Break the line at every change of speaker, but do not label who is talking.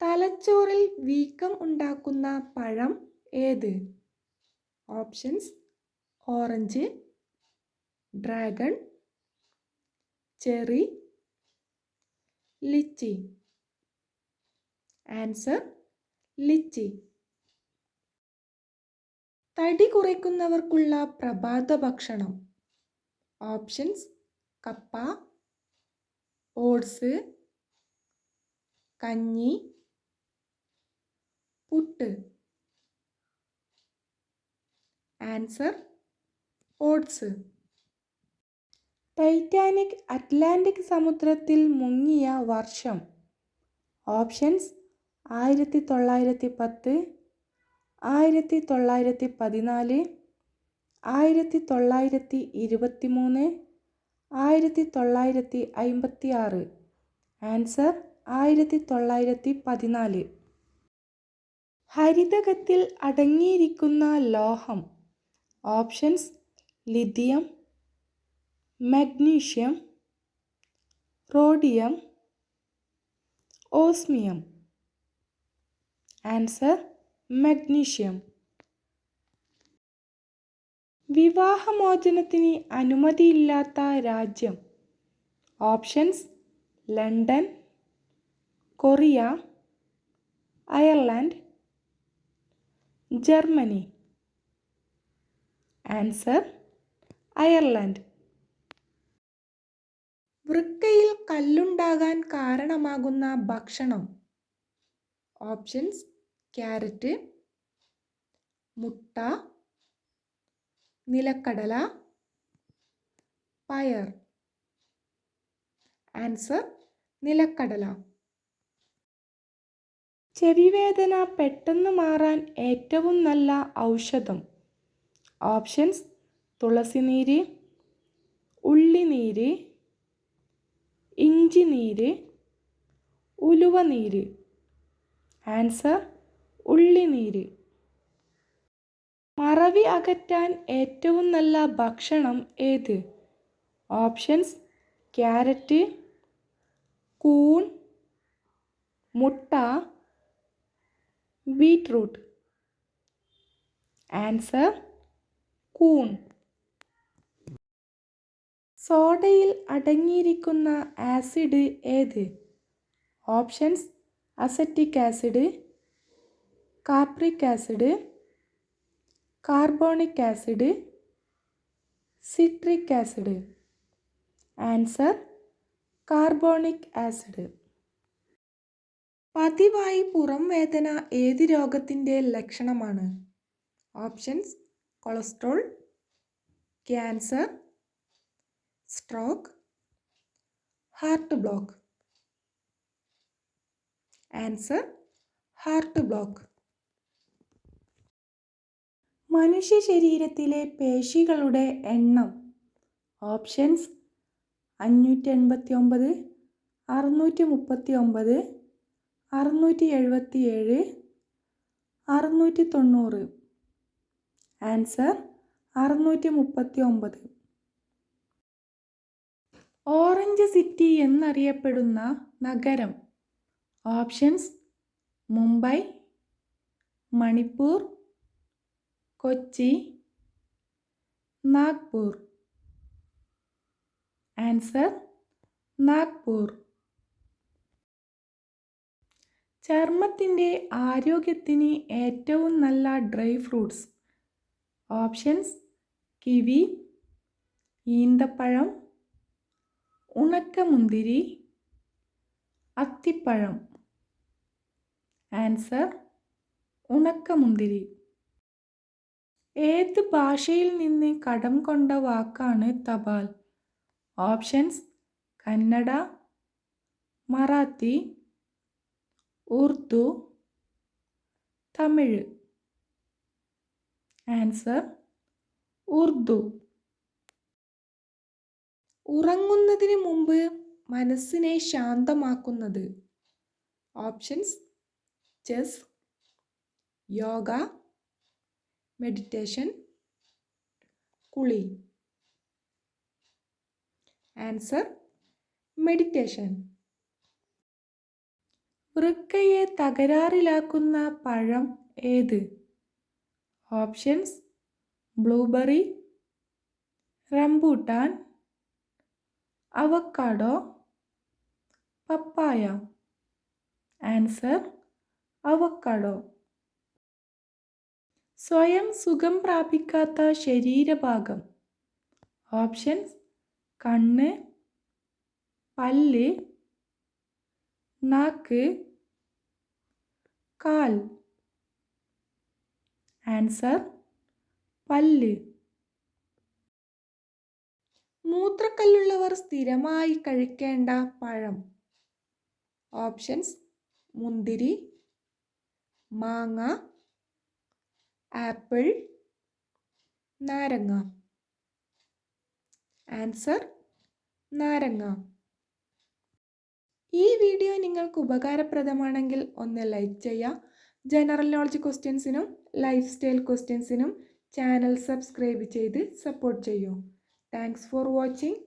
തലച്ചോറിൽ വീക്കം ഉണ്ടാക്കുന്ന പഴം ഏത്? Options: orange, dragon, cherry, lychee. Answer: lychee. തടി കുറയ്ക്കുന്നവർക്കുള്ള പ്രഭാത ഭക്ഷണം. ഓപ്ഷൻസ്: കപ്പ, ഓട്സ്, കഞ്ഞി, puttu. Answer: oats. Titanic Atlantic സമുദ്രത്തിൽ മുങ്ങിയ വർഷം. ഓപ്ഷൻസ്: 1910, 1914, 1923, 1956. ആൻസർ: 1914. ഹരിതകത്തിൽ അടങ്ങിയിരിക്കുന്ന ലോഹം. Options: lithium, magnesium, rhodium, osmium. Answer: magnesium. വിവാഹമോചനത്തിന് അനുമതിയില്ലാത്ത രാജ്യം. Options: London, Korea, Ireland, Germany. Answer: Ireland. വൃക്കയിൽ കല്ലുണ്ടാകാൻ കാരണമാകുന്ന ഭക്ഷണം. ഓപ്ഷൻസ്: ക്യാരറ്റ്, മുട്ട, നിലക്കടല, പയർ. ആൻസർ: നിലക്കടല. ചെവിവേദന പെട്ടെന്ന് മാറാൻ ഏറ്റവും നല്ല ഔഷധം. ഓപ്ഷൻസ്: തുളസിനീര്, ഉള്ളിനീര്, ഇഞ്ചിനീര്, ഉലുവനീര്. ആൻസർ: ഉള്ളിനീര്. മറവി അകറ്റാൻ ഏറ്റവും നല്ല ഭക്ഷണം ഏത്? ഓപ്ഷൻസ്: ക്യാരറ്റ്, കൂൺ, മുട്ട, ബീറ്റ്റൂട്ട്. ആൻസർ: കൂൺ. സോഡയിൽ അടങ്ങിയിരിക്കുന്ന ആസിഡ് ഏത്? Options: acetic acid, capric acid, carbonic acid, citric acid. Answer: carbonic acid. പതിവായി പുറം വേദന ഏത് രോഗത്തിൻ്റെ ലക്ഷണമാണ്? Options: cholesterol, cancer, stroke, heart block. Answer: heart block. മനുഷ്യ ശരീരത്തിലെ പേശികളുടെ എണ്ണം. ഓപ്ഷൻസ്: 589, 639, 677, 690. ആൻസർ: 639. ഓറഞ്ച് സിറ്റി എന്നറിയപ്പെടുന്ന നഗരം. ഓപ്ഷൻസ്: മുംബൈ, മണിപ്പൂർ, കൊച്ചി, നാഗ്പൂർ. ആൻസർ: നാഗ്പൂർ. ചർമ്മത്തിൻ്റെ ആരോഗ്യത്തിന് ഏറ്റവും നല്ല ഡ്രൈ ഫ്രൂട്ട്സ്. ഓപ്ഷൻസ്: കിവി, ഈന്തപ്പഴം, ഉണക്കമുന്തിരി, അത്തിപ്പഴം. ആൻസർ: ഉണക്കമുന്തിരി. ഏത് ഭാഷയിൽ നിന്ന് കടം കൊണ്ട വാക്കാണ് തപാൽ? ഓപ്ഷൻസ്: കന്നഡ, മറാത്തി, ഉറുദു, തമിഴ്. ആൻസർ: ഉറുദു. ഉറങ്ങുന്നതിന് മുമ്പ് മനസ്സിനെ ശാന്തമാക്കുന്നത്. ഓപ്ഷൻസ്: ചെസ്, യോഗ, മെഡിറ്റേഷൻ, കുളി. Answer: meditation. വൃക്കയെ തകരാറിലാക്കുന്ന പഴം ഏത്? Options: blueberry, rambutan, avocado, papaya. Answer: avocado. സ്വയം സുഖം പ്രാപിക്കാത്ത ശരീരഭാഗം. ഓപ്ഷൻസ്: കണ്ണ്, പല്ല്, നാക്ക്, കാൽ. ആൻസർ: പല്ല്. മൂത്രക്കല്ലുള്ളവർ സ്ഥിരമായി കഴിക്കേണ്ട പഴം. ഓപ്ഷൻസ്: മുന്തിരി, മാങ്ങ, ആപ്പിൾ, നാരങ്ങ. ആൻസർ: നാരങ്ങ. ഈ വീഡിയോ നിങ്ങൾക്ക് ഉപകാരപ്രദമാണെങ്കിൽ ഒന്ന് ലൈക്ക് ചെയ്യുക. ജനറൽ നോളജ് ക്വസ്റ്റ്യൻസിനും ലൈഫ് സ്റ്റൈൽ ക്വസ്റ്റ്യൻസിനും ചാനൽ സബ്സ്ക്രൈബ് ചെയ്ത് സപ്പോർട്ട് ചെയ്യൂ. Thanks for watching.